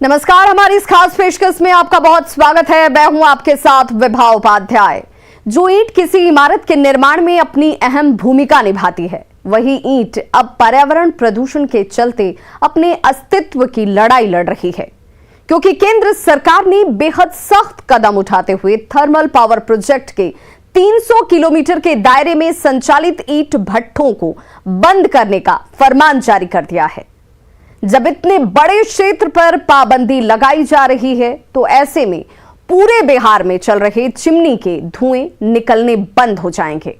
नमस्कार, हमारी इस खास पेशकश में आपका बहुत स्वागत है। मैं हूं आपके साथ विभा उपाध्याय। जो ईंट किसी इमारत के निर्माण में अपनी अहम भूमिका निभाती है, वही ईंट अब पर्यावरण प्रदूषण के चलते अपने अस्तित्व की लड़ाई लड़ रही है, क्योंकि केंद्र सरकार ने बेहद सख्त कदम उठाते हुए थर्मल पावर प्रोजेक्ट के 300 किलोमीटर के दायरे में संचालित ईंट भट्ठों को बंद करने का फरमान जारी कर दिया है। जब इतने बड़े क्षेत्र पर पाबंदी लगाई जा रही है, तो ऐसे में पूरे बिहार में चल रहे चिमनी के धुएं निकलने बंद हो जाएंगे।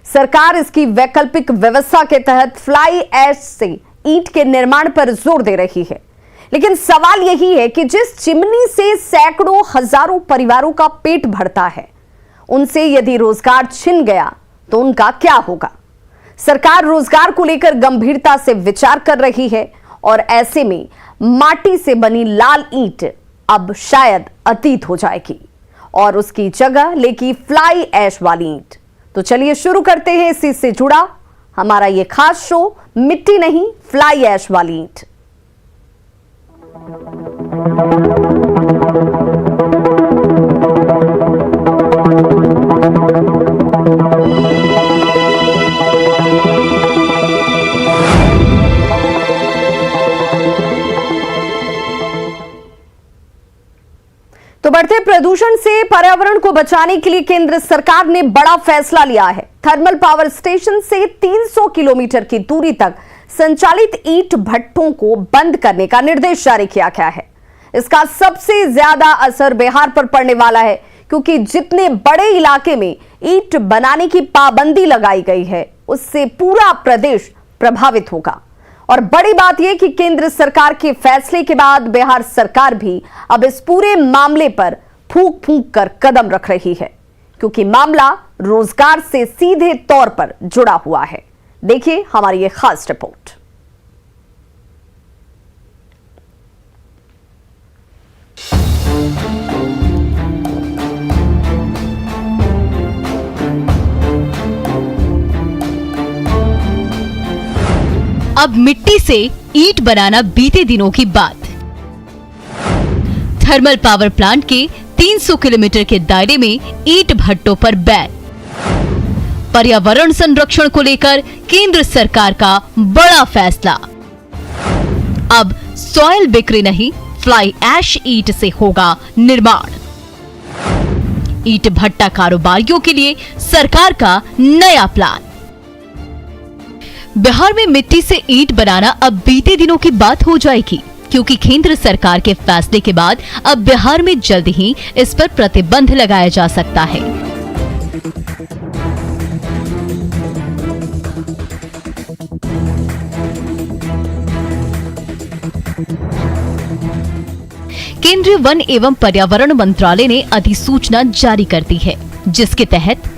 सरकार इसकी वैकल्पिक व्यवस्था के तहत फ्लाई ऐश से ईंट के निर्माण पर जोर दे रही है। लेकिन सवाल यही है कि जिस चिमनी से सैकड़ों हजारों परिवारों का पेट भरता है, उनसे यदि रोजगार छिन गया तो उनका क्या होगा? सरकार रोजगार को लेकर गंभीरता से विचार कर रही है और ऐसे में माटी से बनी लाल ईंट अब शायद अतीत हो जाएगी और उसकी जगह लेगी फ्लाई ऐश वाली ईंट। तो चलिए शुरू करते हैं इसी से जुड़ा हमारा ये खास शो, मिट्टी नहीं फ्लाई ऐश वाली ईंट। तो बढ़ते प्रदूषण से पर्यावरण को बचाने के लिए केंद्र सरकार ने बड़ा फैसला लिया है। थर्मल पावर स्टेशन से 300 किलोमीटर की दूरी तक संचालित ईंट भट्ठों को बंद करने का निर्देश जारी किया गया है। इसका सबसे ज्यादा असर बिहार पर पड़ने वाला है, क्योंकि जितने बड़े इलाके में ईंट बनाने की पाबंदी लगाई गई है, उससे पूरा प्रदेश प्रभावित होगा। और बड़ी बात यह कि केंद्र सरकार के फैसले के बाद बिहार सरकार भी अब इस पूरे मामले पर फूंक फूंक कर कदम रख रही है, क्योंकि मामला रोजगार से सीधे तौर पर जुड़ा हुआ है। देखिए हमारी ये खास रिपोर्ट। अब मिट्टी से ईंट बनाना बीते दिनों की बात। थर्मल पावर प्लांट के 300 किलोमीटर के दायरे में ईंट भट्टों पर बैन। पर्यावरण संरक्षण को लेकर केंद्र सरकार का बड़ा फैसला। अब सॉइल बिक्री नहीं, फ्लाई ऐश ईंट से होगा निर्माण। ईंट भट्टा कारोबारियों के लिए सरकार का नया प्लान। बिहार में मिट्टी से ईंट बनाना अब बीते दिनों की बात हो जाएगी, क्योंकि केंद्र सरकार के फैसले के बाद अब बिहार में जल्द ही इस पर प्रतिबंध लगाया जा सकता है। केंद्रीय वन एवं पर्यावरण मंत्रालय ने अधिसूचना जारी कर दी है, जिसके तहत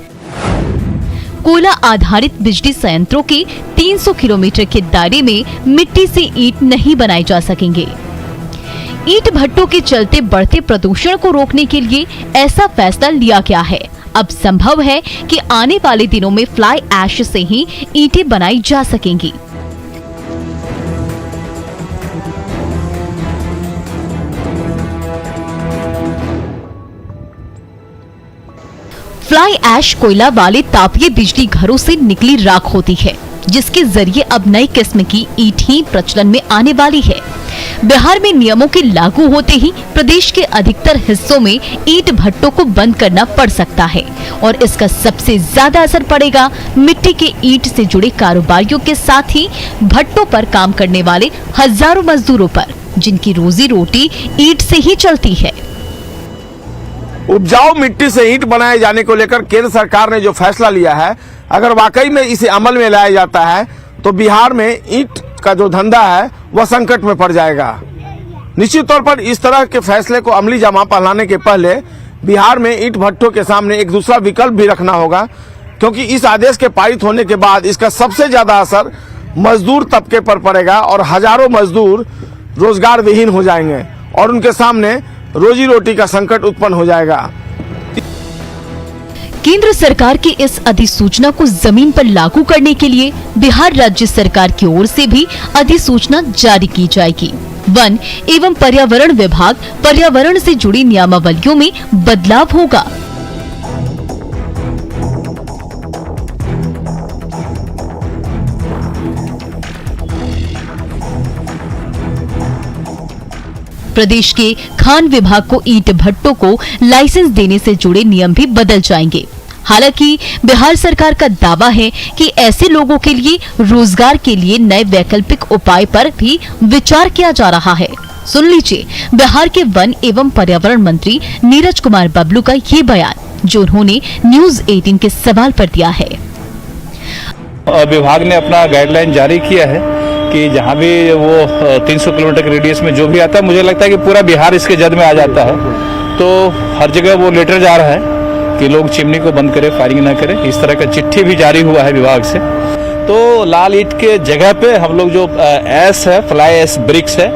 कोयला आधारित बिजली संयंत्रों के 300 किलोमीटर के दायरे में मिट्टी से ईंट नहीं बनाई जा सकेंगे। ईंट भट्टों के चलते बढ़ते प्रदूषण को रोकने के लिए ऐसा फैसला लिया गया है। अब संभव है कि आने वाले दिनों में फ्लाई ऐश से ही ईंटें बनाई जा सकेंगी। फ्लाई ऐश कोयला वाले तापीय बिजली घरों से निकली राख होती है, जिसके जरिए अब नई किस्म की ईंट ही प्रचलन में आने वाली है। बिहार में नियमों के लागू होते ही प्रदेश के अधिकतर हिस्सों में ईंट भट्टों को बंद करना पड़ सकता है, और इसका सबसे ज्यादा असर पड़ेगा मिट्टी के ईंट से जुड़े कारोबारियों के साथ ही भट्टों पर काम करने वाले हजारों मजदूरों पर, जिनकी रोजी रोटी ईंट से ही चलती है। उपजाऊ मिट्टी से ईंट बनाए जाने को लेकर केंद्र सरकार ने जो फैसला लिया है, अगर वाकई में इसे अमल में लाया जाता है तो बिहार में ईंट का जो धंधा है वह संकट में पड़ जाएगा। निश्चित तौर पर इस तरह के फैसले को अमली जामा पहनाने के पहले बिहार में ईंट भट्टों के सामने एक दूसरा विकल्प भी रखना होगा, क्योंकि इस आदेश के पारित होने के बाद इसका सबसे ज्यादा असर मजदूर तबके पर पड़ेगा और हजारों मजदूर रोजगार विहीन हो जाएंगे और उनके सामने रोजी रोटी का संकट उत्पन्न हो जाएगा। केंद्र सरकार की इस अधिसूचना को जमीन पर लागू करने के लिए बिहार राज्य सरकार की ओर से भी अधिसूचना जारी की जाएगी। वन एवं पर्यावरण विभाग पर्यावरण से जुड़ी नियमावलियों में बदलाव होगा। प्रदेश के खान विभाग को ईंट भट्टों को लाइसेंस देने से जुड़े नियम भी बदल जाएंगे। हालांकि बिहार सरकार का दावा है कि ऐसे लोगों के लिए रोजगार के लिए नए वैकल्पिक उपाय पर भी विचार किया जा रहा है। सुन लीजिए बिहार के वन एवं पर्यावरण मंत्री नीरज कुमार बबलू का ये बयान, जो उन्होंने न्यूज 18 के सवाल पर दिया है। विभाग ने अपना गाइडलाइन जारी किया है कि जहाँ भी वो 300 किलोमीटर के रेडियस में जो भी आता है, मुझे लगता है कि पूरा बिहार इसके जद में आ जाता है, तो हर जगह वो लेटर जा रहा है कि लोग चिमनी को बंद करें, फायरिंग ना करें। इस तरह का चिट्ठी भी जारी हुआ है विभाग से। तो लाल ईंट के जगह पे हम लोग जो एस है, फ्लाई एश ब्रिक्स है,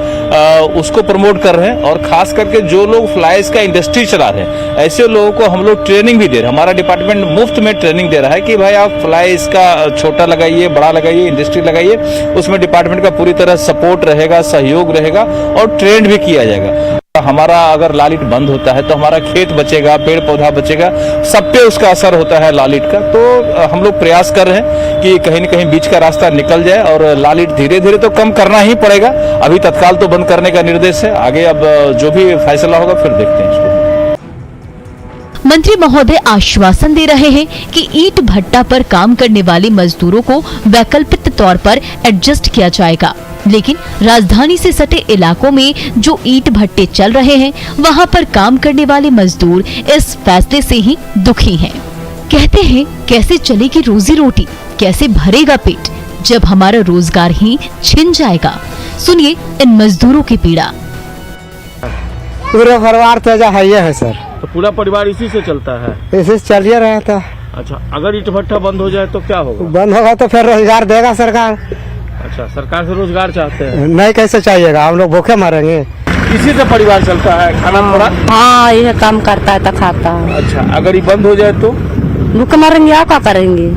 उसको प्रमोट कर रहे हैं। और खास करके जो लोग फ्लाई एश का इंडस्ट्री चला रहे हैं, ऐसे लोगों को हम लोग ट्रेनिंग भी दे रहे हैं। हमारा डिपार्टमेंट मुफ्त में ट्रेनिंग दे रहा है कि भाई आप फ्लाई एश का छोटा लगाइए, बड़ा लगाइए, इंडस्ट्री लगाइए। उसमें डिपार्टमेंट का पूरी तरह सपोर्ट रहेगा, सहयोग रहेगा और ट्रेंड भी किया जाएगा। हमारा अगर लाल ईंट बंद होता है तो हमारा खेत बचेगा, पेड़ पौधा बचेगा, सब पे उसका असर होता है लाल ईंट का। तो हम लोग प्रयास कर रहे हैं कि कहीं न कहीं बीच का रास्ता निकल जाए और लाल ईंट धीरे धीरे तो कम करना ही पड़ेगा। अभी तत्काल तो बंद करने का निर्देश है, आगे अब जो भी फैसला होगा फिर देखते हैं इसको। मंत्री महोदय आश्वासन दे रहे हैं कि ईंट भट्टा पर काम करने वाले मजदूरों को वैकल्पिक तौर पर एडजस्ट किया जाएगा, लेकिन राजधानी से सटे इलाकों में जो ईंट भट्टे चल रहे हैं, वहां पर काम करने वाले मजदूर इस फैसले से ही दुखी हैं। कहते हैं कैसे चलेगी रोजी रोटी, कैसे भरेगा पेट जब हमारा रोजगार ही छिन जाएगा। सुनिए इन मजदूरों की पीड़ा। पूरा परिवार तो है सर, तो पूरा परिवार इसी से चलता है? इसी से चलिए रहा था। अच्छा, अगर ईंट भट्टा बंद हो जाए तो क्या होगा? बंद होगा तो फिर रोजगार देगा सरकार। अच्छा, सरकार से रोजगार चाहते हैं? नहीं, कैसे चाहिएगा, हम लोग भूखे मरेंगे। इसी से परिवार चलता है, खाना थोड़ा? हाँ, ये काम करता है तो खाता है। अच्छा, अगर ये बंद हो जाए तो भूखे मरेंगे, आप क्या करेंगे,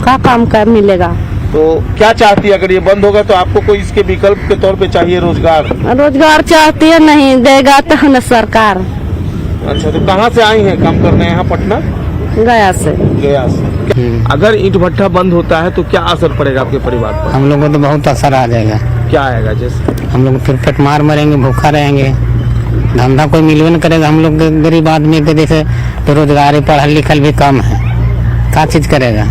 क्या काम कर मिलेगा? तो क्या चाहती है? अगर ये बंद होगा तो आपको कोई इसके विकल्प के तौर पे चाहिए रोजगार? रोजगार चाहती है, नहीं देगा तो न सरकार। अच्छा, तो कहाँ से आई हैं काम करने? यहाँ पटना? गया से। गया से। अगर ईंट भट्टा बंद होता है तो क्या असर पड़ेगा आपके परिवार पर? हम लोगों को तो बहुत असर आ जाएगा। क्या आएगा? जैसे हम लोग फिर पेट मार मरेंगे, भूखा रहेंगे, धंधा कोई मिलवे न करेगा। हम लोग गरीब आदमी के जैसे बेरोजगारी, पढ़ल लिखल भी कम है, क्या चीज करेगा।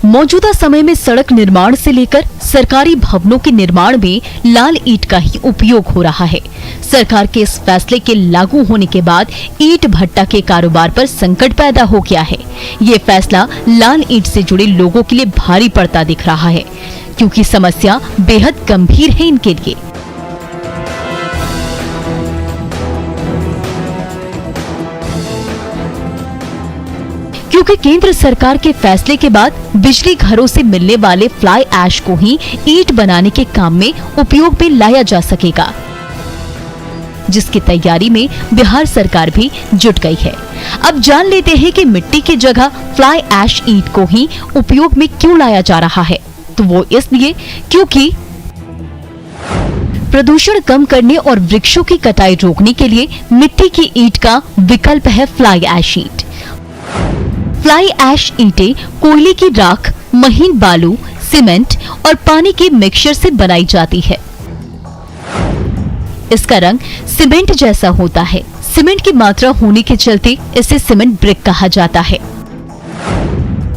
मौजूदा समय में सड़क निर्माण से लेकर सरकारी भवनों के निर्माण में लाल ईंट का ही उपयोग हो रहा है। सरकार के इस फैसले के लागू होने के बाद ईंट भट्टा के कारोबार पर संकट पैदा हो गया है। ये फैसला लाल ईंट से जुड़े लोगों के लिए भारी पड़ता दिख रहा है, क्योंकि समस्या बेहद गंभीर है इनके लिए। क्योंकि केंद्र सरकार के फैसले के बाद बिजली घरों से मिलने वाले फ्लाई ऐश को ही ईंट बनाने के काम में उपयोग में लाया जा सकेगा, जिसकी तैयारी में बिहार सरकार भी जुट गई है। अब जान लेते हैं कि मिट्टी की जगह फ्लाई ऐश ईंट को ही उपयोग में क्यों लाया जा रहा है। तो वो इसलिए क्योंकि प्रदूषण कम करने और वृक्षों की कटाई रोकने के लिए मिट्टी की ईंट का विकल्प है फ्लाई ऐश ईंट। फ्लाई ऐश ईंटें कोयले की राख, महीन बालू, सीमेंट और पानी के मिक्सचर से बनाई जाती है। इसका रंग सीमेंट जैसा होता है। सीमेंट की मात्रा होने के चलते इसे सीमेंट ब्रिक कहा जाता है।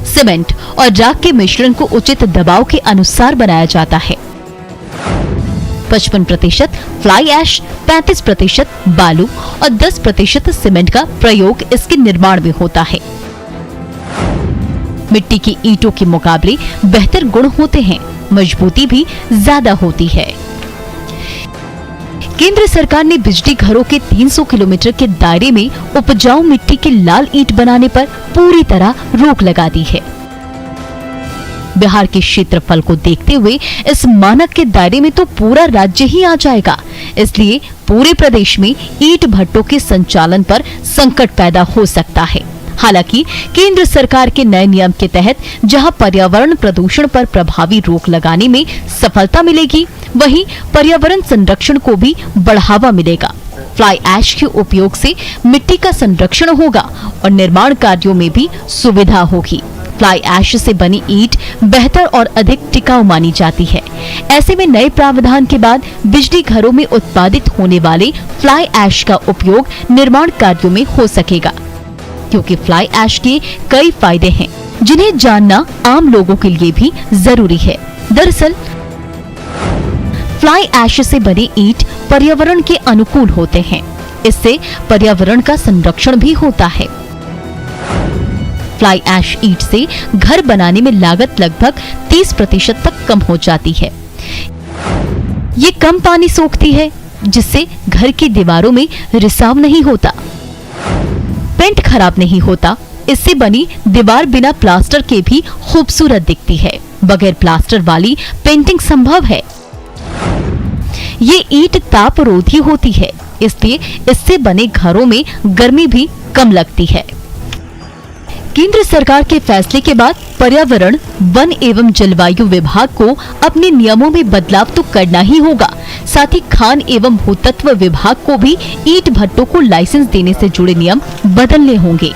सीमेंट और राख के मिश्रण को उचित दबाव के अनुसार बनाया जाता है। 55% फ्लाई ऐश, 35% बालू और 10% सीमेंट का प्रयोग इसके निर्माण में होता है। मिट्टी की ईंटों के मुकाबले बेहतर गुण होते हैं, मजबूती भी ज्यादा होती है। केंद्र सरकार ने बिजली घरों के 300 किलोमीटर के दायरे में उपजाऊ मिट्टी के लाल ईंट बनाने पर पूरी तरह रोक लगा दी है। बिहार के क्षेत्रफल को देखते हुए इस मानक के दायरे में तो पूरा राज्य ही आ जाएगा। इसलिए पूरे प्रदेश में ईंट भट्टों के संचालन पर संकट पैदा हो सकता है। हालांकि केंद्र सरकार के नए नियम के तहत जहां पर्यावरण प्रदूषण पर प्रभावी रोक लगाने में सफलता मिलेगी, वहीं पर्यावरण संरक्षण को भी बढ़ावा मिलेगा। फ्लाई ऐश के उपयोग से मिट्टी का संरक्षण होगा और निर्माण कार्यों में भी सुविधा होगी। फ्लाई ऐश से बनी ईंट बेहतर और अधिक टिकाऊ मानी जाती है। ऐसे में नए प्रावधान के बाद बिजली घरों में उत्पादित होने वाले फ्लाई ऐश का उपयोग निर्माण कार्यों में हो सकेगा, क्योंकि फ्लाई ऐश के कई फायदे हैं जिन्हें जानना आम लोगों के लिए भी जरूरी है। दरअसल फ्लाई ऐश से बने ईंट पर्यावरण के अनुकूल होते हैं। इससे पर्यावरण का संरक्षण भी होता है। फ्लाई ऐश ईंट से घर बनाने में लागत लगभग 30% तक कम हो जाती है। ये कम पानी सोखती है, जिससे घर की दीवारों में रिसाव नहीं होता, पेंट खराब नहीं होता। इससे बनी दीवार बिना प्लास्टर के भी खूबसूरत दिखती है। बगैर प्लास्टर वाली पेंटिंग संभव है। ये ईंट तापरोधी होती है, इसलिए इससे बने घरों में गर्मी भी कम लगती है। केंद्र सरकार के फैसले के बाद पर्यावरण, वन एवं जलवायु विभाग को अपने नियमों में बदलाव तो करना ही होगा। साथ ही खान एवं भूतत्व विभाग को भी ईंट भट्टों को लाइसेंस देने से जुड़े नियम बदलने होंगे,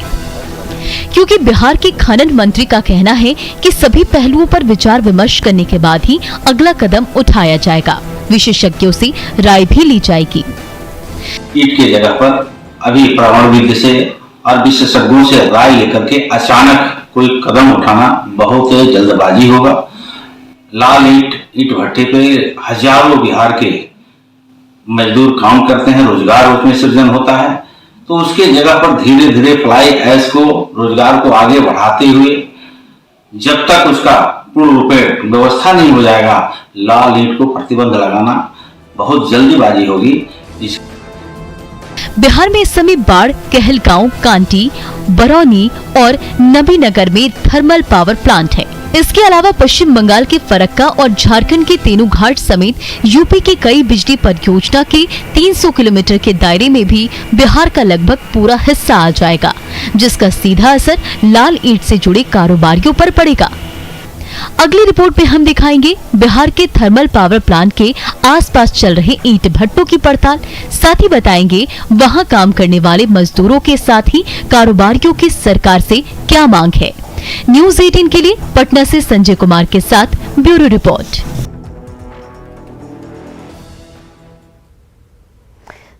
क्योंकि बिहार के खनन मंत्री का कहना है कि सभी पहलुओं पर विचार विमर्श करने के बाद ही अगला कदम उठाया जाएगा। विशेषज्ञों से राय भी ली जाएगी। ईंट की जगह पर अभी प्रामाणिक से और विशेषज्ञों से राय लेकर के अचानक कोई कदम उठाना बहुत जल्दबाजी होगा। लाल ईंट भट्टे पे हजारों बिहार के मजदूर काम करते हैं, रोजगार उसमें सृजन होता है। तो उसके जगह पर धीरे धीरे फ्लाई ऐश को, रोजगार को आगे बढ़ाते हुए जब तक उसका पूर्ण रूप में व्यवस्था नहीं हो जाएगा, लाल ईंट को प्रतिबंध लगाना बहुत जल्दीबाजी होगी। बिहार में इस समय बाढ़, कहलगांव, कांटी, बरौनी और नबीनगर में थर्मल पावर प्लांट है। इसके अलावा पश्चिम बंगाल के फरक्का और झारखंड के तेनुघाट समेत यूपी के कई बिजली परियोजना के 300 किलोमीटर के दायरे में भी बिहार का लगभग पूरा हिस्सा आ जाएगा, जिसका सीधा असर लाल ईंट से जुड़े कारोबारियों पर पड़ेगा। अगली रिपोर्ट में हम दिखाएंगे बिहार के थर्मल पावर प्लांट के आसपास चल रहे ईंट भट्टों की पड़ताल। साथ ही बताएंगे वहां काम करने वाले मजदूरों के साथ ही कारोबारियों की सरकार से क्या मांग है। न्यूज़ 18 के लिए पटना से संजय कुमार के साथ ब्यूरो रिपोर्ट।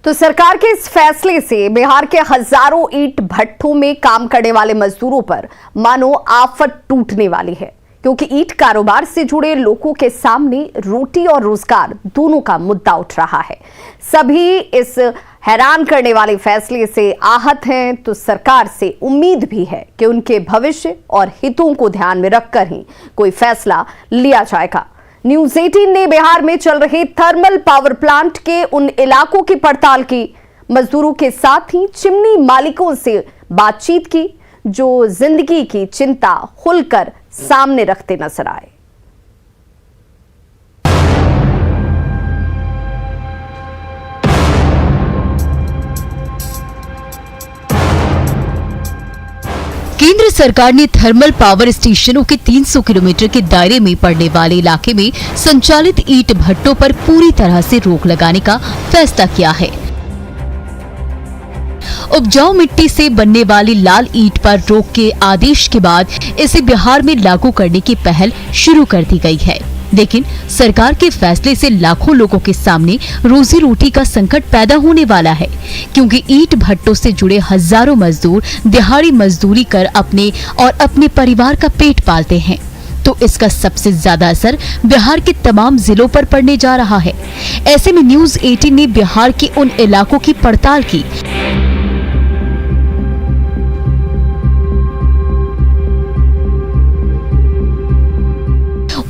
तो सरकार के इस फैसले से बिहार के हजारों ईंट भट्टों में काम करने वाले मजदूरों पर मानो आफत टूटने वाली है, क्योंकि ईंट कारोबार से जुड़े लोगों के सामने रोटी और रोजगार दोनों का मुद्दा उठ रहा है। सभी इस हैरान करने वाले फैसले से आहत हैं, तो सरकार से उम्मीद भी है कि उनके भविष्य और हितों को ध्यान में रखकर ही कोई फैसला लिया जाएगा। न्यूज़ 18 ने बिहार में चल रहे थर्मल पावर प्लांट के उन इलाकों की पड़ताल की, मजदूरों के साथ ही चिमनी मालिकों से बातचीत की, जो जिंदगी की चिंता खुलकर सामने रखते नजर आए। केंद्र सरकार ने थर्मल पावर स्टेशनों के 300 किलोमीटर के दायरे में पड़ने वाले इलाके में संचालित ईंट भट्टों पर पूरी तरह से रोक लगाने का फैसला किया है। उपजाऊ मिट्टी से बनने वाली लाल ईंट पर रोक के आदेश के बाद इसे बिहार में लागू करने की पहल शुरू कर दी गई है। लेकिन सरकार के फैसले से लाखों लोगों के सामने रोजी रोटी का संकट पैदा होने वाला है, क्योंकि ईंट भट्टों से जुड़े हजारों मजदूर दिहाड़ी मजदूरी कर अपने और अपने परिवार का पेट पालते हैं। तो इसका सबसे ज्यादा असर बिहार के तमाम जिलों पर पड़ने जा रहा है। ऐसे में न्यूज़ 18 ने बिहार के उन इलाकों की पड़ताल की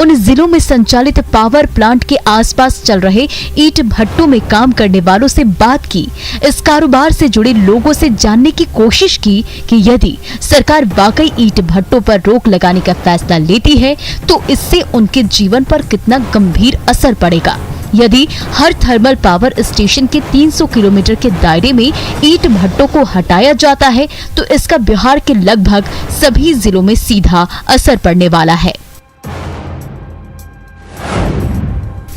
उन जिलों में संचालित पावर प्लांट के आसपास चल रहे ईंट भट्टों में काम करने वालों से बात की, इस कारोबार से जुड़े लोगों से जानने की कोशिश की कि यदि सरकार वाकई ईंट भट्टों पर रोक लगाने का फैसला लेती है तो इससे उनके जीवन पर कितना गंभीर असर पड़ेगा। यदि हर थर्मल पावर स्टेशन के 300 किलोमीटर के दायरे में ईंट भट्टों को हटाया जाता है तो इसका बिहार के लगभग सभी जिलों में सीधा असर पड़ने वाला है,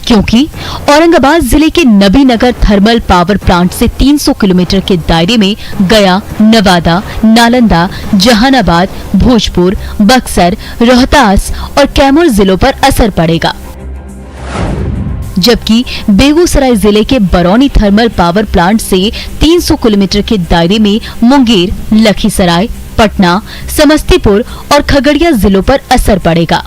क्योंकि औरंगाबाद जिले के नबीनगर थर्मल पावर प्लांट से 300 किलोमीटर के दायरे में गया, नवादा, नालंदा, जहानाबाद, भोजपुर, बक्सर, रोहतास और कैमूर जिलों पर असर पड़ेगा, जबकि बेगूसराय जिले के बरौनी थर्मल पावर प्लांट से 300 किलोमीटर के दायरे में मुंगेर, लखीसराय, पटना, समस्तीपुर और खगड़िया जिलों पर असर पड़ेगा।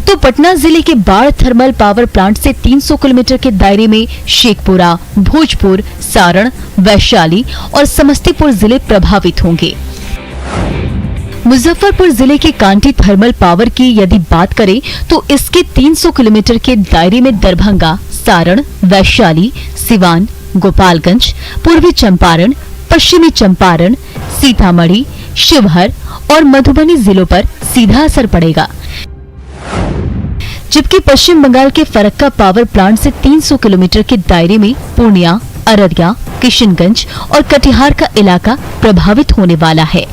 तो पटना जिले के बाढ़ थर्मल पावर प्लांट से 300 किलोमीटर के दायरे में शेखपुरा, भोजपुर, सारण, वैशाली और समस्तीपुर जिले प्रभावित होंगे। मुजफ्फरपुर जिले के कांटी थर्मल पावर की यदि बात करें तो इसके 300 किलोमीटर के दायरे में दरभंगा, सारण, वैशाली, सिवान, गोपालगंज, पूर्वी चंपारण, पश्चिमी चंपारण, सीतामढ़ी, शिवहर और मधुबनी जिलों पर सीधा असर पड़ेगा, जबकि पश्चिम बंगाल के फरक्का पावर प्लांट से 300 किलोमीटर के दायरे में पूर्णिया, अररिया, किशनगंज और कटिहार का इलाका प्रभावित होने वाला है।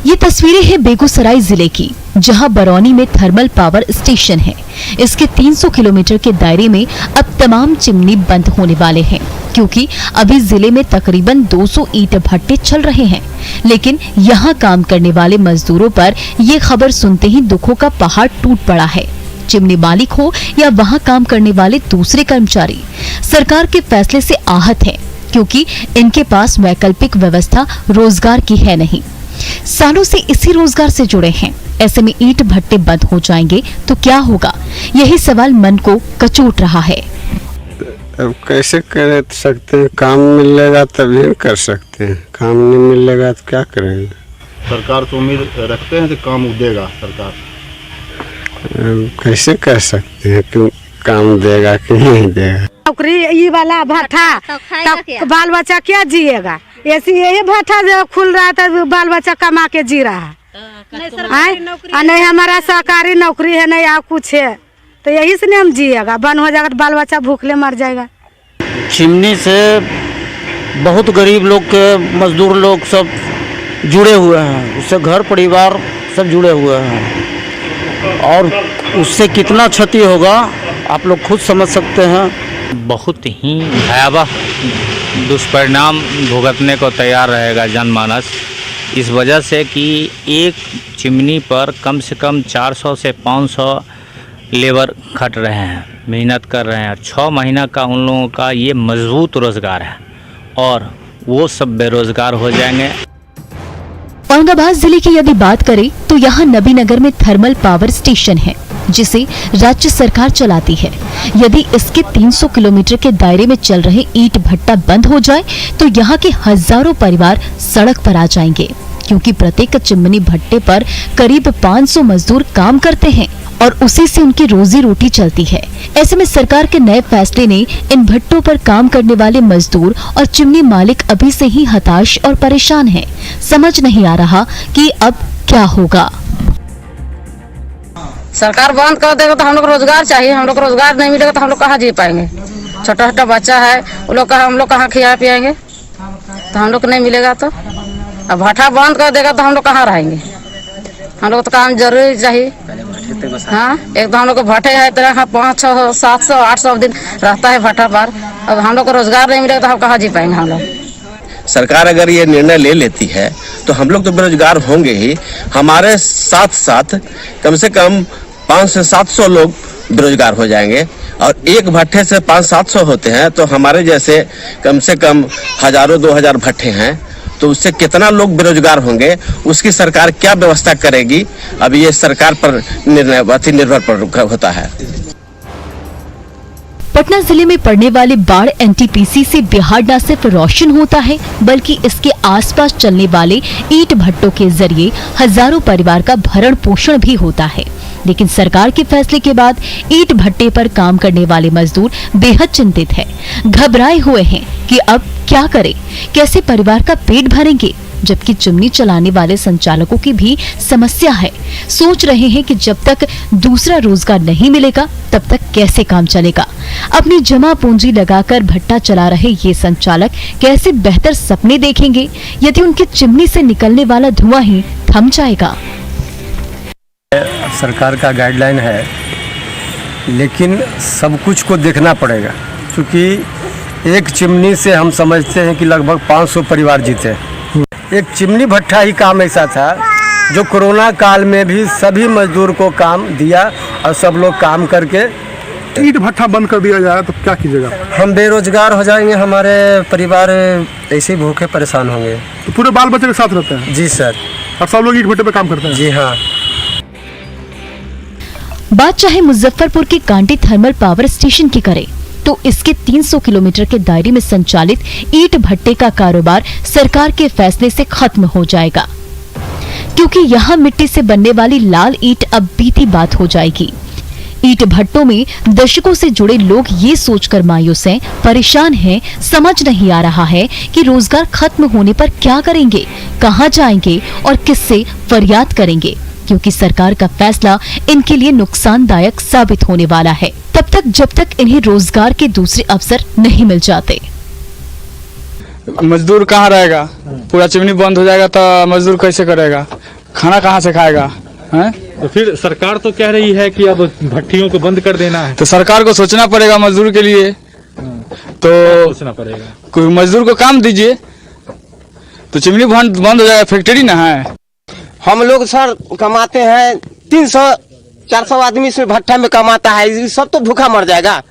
ये तस्वीरें हैं बेगूसराय जिले की, जहां बरौनी में थर्मल पावर स्टेशन है। इसके 300 किलोमीटर के दायरे में अब तमाम चिमनी बंद होने वाले हैं, क्योंकि अभी जिले में तकरीबन 200 ईंट भट्टे चल रहे हैं। लेकिन यहां काम करने वाले मजदूरों पर ये खबर सुनते ही दुखों का पहाड़ टूट पड़ा है। चिमनी मालिक हो या वहां काम करने वाले दूसरे कर्मचारी, सरकार के फैसले से आहत हैं, क्योंकि इनके पास वैकल्पिक व्यवस्था रोजगार की है नहीं। सालों से इसी रोजगार से जुड़े हैं। ऐसे में ईंट भट्टे बंद हो जाएंगे तो क्या होगा, यही सवाल मन को कचोट रहा है। अब कैसे कर सकते हैं? काम मिलेगा तभी कर सकते हैं, काम नहीं मिलेगा तो क्या करेंगे? सरकार तो उम्मीद रखते हैं कि काम देगा सरकार। कैसे कर सकते हैं कि काम देगा कि नहीं देगा? नौकरी ये वाला भट्ठा तो बाल बच्चा क्या जिएगा? ऐसी यही भट्ठा जो खुल रहा है तो बाल बच्चा कमा के जी रहा है। नहीं हमारा सरकारी नौकरी है, नहीं आप कुछ है, तो यही से नहीं हम जिएगा। बंद हो जाएगा तो बाल बच्चा भूखले मर जाएगा। चिमनी से बहुत गरीब लोग के, मजदूर लोग सब जुड़े हुए हैं, उससे घर परिवार सब जुड़े हुए हैं, और उससे कितना क्षति होगा आप लोग खुद समझ सकते हैं। बहुत ही भयावह दुष्परिणाम भुगतने को तैयार रहेगा जनमानस, इस वजह से कि एक चिमनी पर कम से कम 400 से 500 लेबर खट रहे हैं, मेहनत कर रहे हैं। 6 महीना का उन लोगों का ये मजबूत रोजगार है और वो सब बेरोजगार हो जाएंगे। औरंगाबाद जिले की यदि बात करें तो यहाँ नबीनगर में थर्मल पावर स्टेशन है, जिसे राज्य सरकार चलाती है। यदि इसके 300 किलोमीटर के दायरे में चल रहे ईंट भट्टा बंद हो जाए तो यहाँ के हजारों परिवार सड़क पर आ जाएंगे, क्योंकि प्रत्येक चिमनी भट्टे पर करीब 500 मजदूर काम करते हैं और उसी से उनकी रोजी रोटी चलती है। ऐसे में सरकार के नए फैसले ने इन भट्टों पर काम करने वाले मजदूर और चिमनी मालिक अभी से ही हताश और परेशान हैं। समझ नहीं आ रहा कि अब क्या होगा। सरकार बंद कर देगा तो हम लोग रोजगार चाहिए, हम लोग को रोजगार नहीं मिलेगा तो हम लोग कहाँ जी पाएंगे? छोटा छोटा बच्चा है, वो लोग हम लोग कहाँ खिला पियाएंगे? तो हम लोग को नहीं मिलेगा तो अब भट्ठा बंद कर देगा तो हम लोग कहाँ रहेंगे? हम लोग तो काम जरूरी चाहिए। हाँ, एक तो हम लोग को भट्टे है तरह 500, 700, 800 दिन रहता है भट्टा पर। अब हम लोग को रोजगार नहीं मिलेगा तो हम कहाँ जी पाएंगे? हम लोग सरकार अगर ये निर्णय ले लेती है तो हम लोग तो बेरोजगार होंगे ही, हमारे साथ साथ कम से कम 500 से 700 लोग बेरोजगार हो जाएंगे। और एक भट्टे से 500-700 होते हैं तो हमारे जैसे कम से कम हजारों 2000 भट्टे हैं, तो उससे कितना लोग बेरोजगार होंगे, उसकी सरकार क्या व्यवस्था करेगी, अब ये सरकार पर निर्भर पर होता है। पटना जिले में पड़ने वाले बाढ़ एनटीपीसी से बिहार न सिर्फ रोशन होता है, बल्कि इसके आसपास चलने वाले ईंट भट्टों के जरिए हजारों परिवार का भरण पोषण भी होता है। लेकिन सरकार के फैसले के बाद ईंट भट्टे पर काम करने वाले मजदूर बेहद चिंतित हैं, घबराए हुए हैं कि अब क्या करें, कैसे परिवार का पेट भरेंगे। जबकि चिमनी चलाने वाले संचालकों की भी समस्या है। सोच रहे हैं कि जब तक दूसरा रोजगार नहीं मिलेगा तब तक कैसे काम चलेगा। अपनी जमा पूंजी लगाकर भट्टा चला रहे ये संचालक कैसे बेहतर सपने देखेंगे यदि उनकी चिमनी से निकलने वाला धुआं ही थम जाएगा। सरकार का गाइडलाइन है, लेकिन सब कुछ को देखना पड़ेगा, क्योंकि एक चिमनी से हम समझते हैं कि लगभग 500 परिवार जीते। एक चिमनी भट्टा ही काम ऐसा था जो कोरोना काल में भी सभी मजदूर को काम दिया और सब लोग काम करके। ईंट भट्टा बंद कर दिया जाए तो क्या कीजिएगा? हम बेरोजगार हो जाएंगे, हमारे परिवार ऐसे भूखे परेशान होंगे। तो पूरे बाल बच्चे के साथ रहते हैं? जी सर। और सब लोग ईंट भट्टे पे काम करते हैं? जी हाँ। बात चाहे मुजफ्फरपुर के कांटी थर्मल पावर स्टेशन की करें तो इसके 300 किलोमीटर के दायरे में संचालित ईंट भट्टे का कारोबार सरकार के फैसले से खत्म हो जाएगा, क्योंकि यहाँ मिट्टी से बनने वाली लाल ईंट अब बीती बात हो जाएगी। ईंट भट्टों में दशकों से जुड़े लोग ये सोचकर मायूस हैं, परेशान हैं, समझ नहीं आ रहा है कि रोजगार खत्म होने पर क्या करेंगे, कहां जाएंगे और किससे फरियाद करेंगे, क्योंकि सरकार का फैसला इनके लिए नुकसानदायक साबित होने वाला है तब तक जब तक इन्हें रोजगार के दूसरे अवसर नहीं मिल जाते। मजदूर कहाँ रहेगा? पूरा चिमनी बंद हो जाएगा तो मजदूर कैसे करेगा? खाना कहाँ से खाएगा? हैं? तो फिर सरकार तो कह रही है कि अब भट्टियों को बंद कर देना है। तो सरकार को सोचना पड़ेगा मजदूर के लिए, तो सोचना पड़ेगा। कोई मजदूर को काम दीजिए, तो चिमनी बंद हो जाएगा, फैक्ट्री ना है। हम लोग सर कमाते हैं 300-400 आदमी इसमें भट्टा में कमाता है, सब तो भूखा मर जाएगा,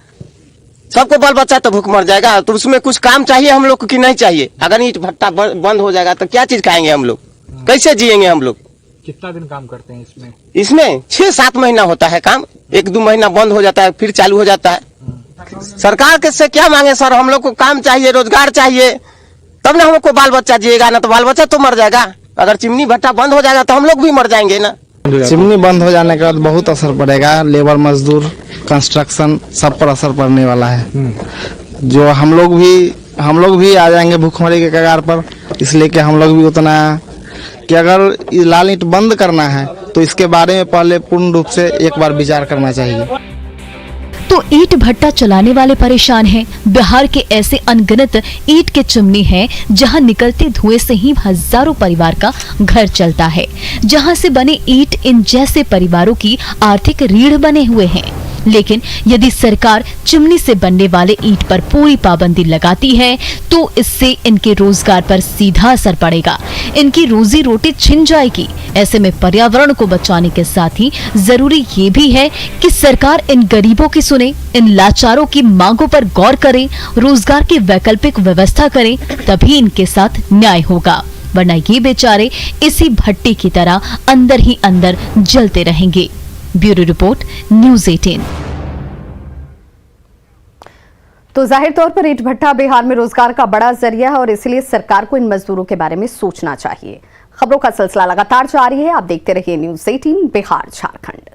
सबको बाल बच्चा तो भूख मर जाएगा। तो उसमें कुछ काम चाहिए हम लोग को कि नहीं चाहिए? अगर ईंट भट्टा बंद हो जाएगा तो क्या चीज खाएंगे हम लोग, कैसे जिएंगे हम लोग? कितना दिन काम करते हैं इसमें? इसमें 6-7 महीना होता है काम, 1-2 महीना बंद हो जाता है, फिर चालू हो जाता है। सरकार के से क्या मांगे सर? हम लोग को काम चाहिए, रोजगार चाहिए, तब ना हम लोग को बाल बच्चा जिएगा, ना तो बाल बच्चा तो मर जाएगा। अगर चिमनी भट्टा बंद हो जाएगा तो हम लोग भी मर जाएंगे ना। चिमनी बंद हो जाने के बाद बहुत असर पड़ेगा, लेबर मजदूर कंस्ट्रक्शन सब पर असर पड़ने वाला है। जो हम लोग भी आ जाएंगे भूखमरी के कगार पर, इसलिए कि हम लोग भी उतना कि अगर ये लाल ईंट बंद करना है तो इसके बारे में पहले पूर्ण रूप से एक बार विचार करना चाहिए। तो ईंट भट्टा चलाने वाले परेशान हैं। बिहार के ऐसे अनगिनत ईंट के चिमनी हैं जहां निकलते धुएं से ही हजारों परिवार का घर चलता है, जहां से बने ईंट इन जैसे परिवारों की आर्थिक रीढ़ बने हुए हैं। लेकिन यदि सरकार चिमनी से बनने वाले ईंट पर पूरी पाबंदी लगाती है तो इससे इनके रोजगार पर सीधा असर पड़ेगा, इनकी रोजी रोटी छिन जाएगी। ऐसे में पर्यावरण को बचाने के साथ ही जरूरी ये भी है कि सरकार इन गरीबों की सुने, इन लाचारों की मांगों पर गौर करे, रोजगार की वैकल्पिक व्यवस्था करे, तभी इनके साथ न्याय होगा, वरना ये बेचारे इसी भट्टी की तरह अंदर ही अंदर जलते रहेंगे। Bureau report, news 18। तो जाहिर तौर पर ईंट भट्टा बिहार में रोजगार का बड़ा जरिया है और इसलिए सरकार को इन मजदूरों के बारे में सोचना चाहिए। खबरों का सिलसिला लगातार जारी है, आप देखते रहिए न्यूज़ 18 बिहार झारखंड।